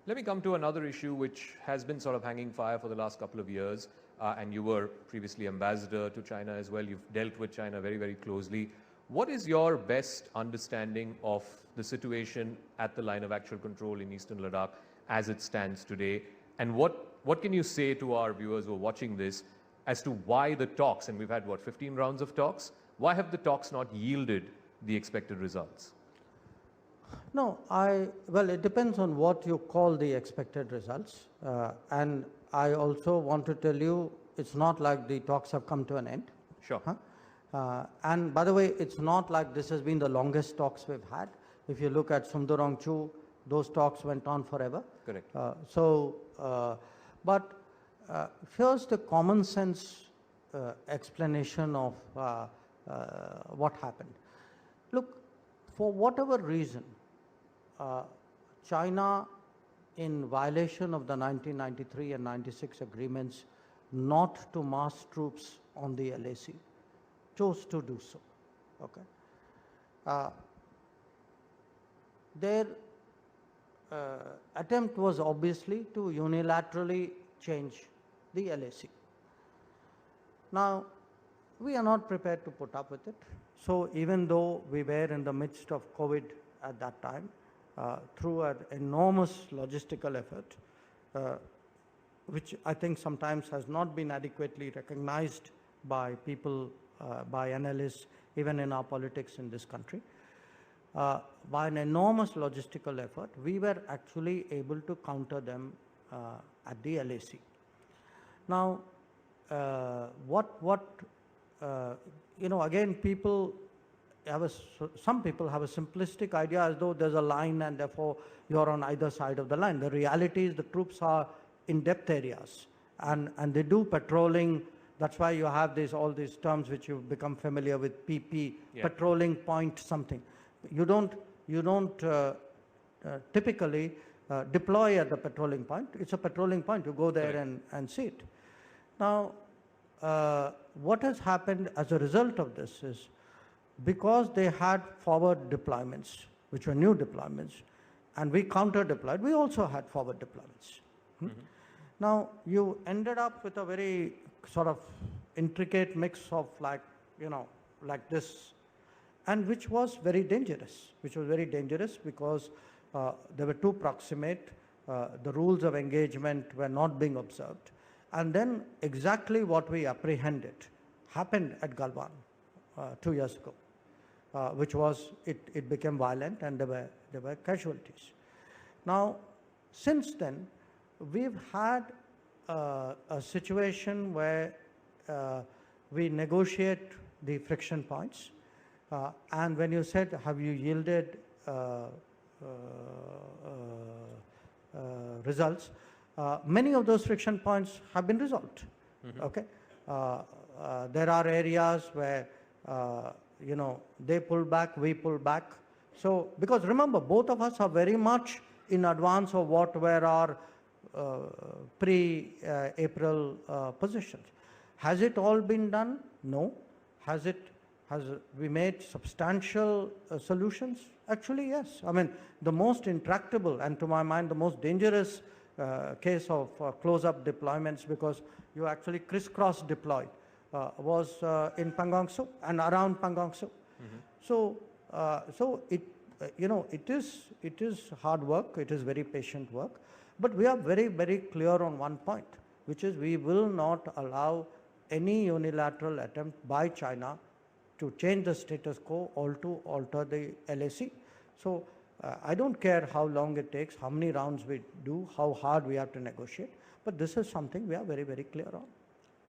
Let me come to another issue which has been sort of hanging fire for the last couple of years, and you were previously ambassador to China as well. You've dealt with China very, very closely. What is your best understanding of the situation at the line of actual control in Eastern Ladakh as it stands today? And what can you say to our viewers who are watching this as to why the talks, and we've had, what, 15 rounds of talks? Why have the talks not yielded the expected results? No, well, it depends on what you call the expected results. And I also want to tell you, it's not like the talks have come to an end. Sure. And by the way, it's not like this has been the longest talks we've had. If you look at Sundarangchu, those talks went on forever. Correct. But here's the common sense explanation of what happened. Look, for whatever reason, China, in violation of the 1993 and 96 agreements not to mass troops on the LAC, chose to do so. Okay. Their attempt was obviously to unilaterally change the LAC. Now, we are not prepared to put up with it. So even though we were in the midst of COVID at that time, through an enormous logistical effort, which I think sometimes has not been adequately recognized by people, by analysts, even in our politics in this country. By an enormous logistical effort, we were actually able to counter them at the LAC. Now, again, some people have a simplistic idea as though there's a line and therefore you're on either side of the line. The reality is the troops are in depth areas and they do patrolling. That's why you have all these terms which you've become familiar with, PP, yeah. Patrolling point something. You don't typically deploy at the patrolling point. It's a patrolling point. You go there and see it. Now, what has happened as a result of this is, because they had forward deployments, which were new deployments, and we counter-deployed, we also had forward deployments. Mm-hmm. Now, you ended up with a very sort of intricate mix of like this, and which was very dangerous, because they were too proximate, the rules of engagement were not being observed. And then exactly what we apprehended happened at Galwan 2 years ago, which was, it became violent and there were casualties. Now, since then, we've had a situation where we negotiate the friction points. And when you said, have you yielded results, many of those friction points have been resolved. Mm-hmm. Okay. There are areas where, they pull back, we pull back. So, because remember, both of us are very much in advance of what were our pre-April positions. Has it all been done? No. Has we made substantial solutions? Actually, yes. I mean, the most intractable and to my mind, the most dangerous case of close-up deployments, because you actually crisscross deployed, was in Pangong Tso and around Pangong Tso. Mm-hmm. So it is hard work. It is very patient work. But we are very, very clear on one point, which is we will not allow any unilateral attempt by China to change the status quo or to alter the LAC. So I don't care how long it takes, how many rounds we do, how hard we have to negotiate, but this is something we are very, very clear on.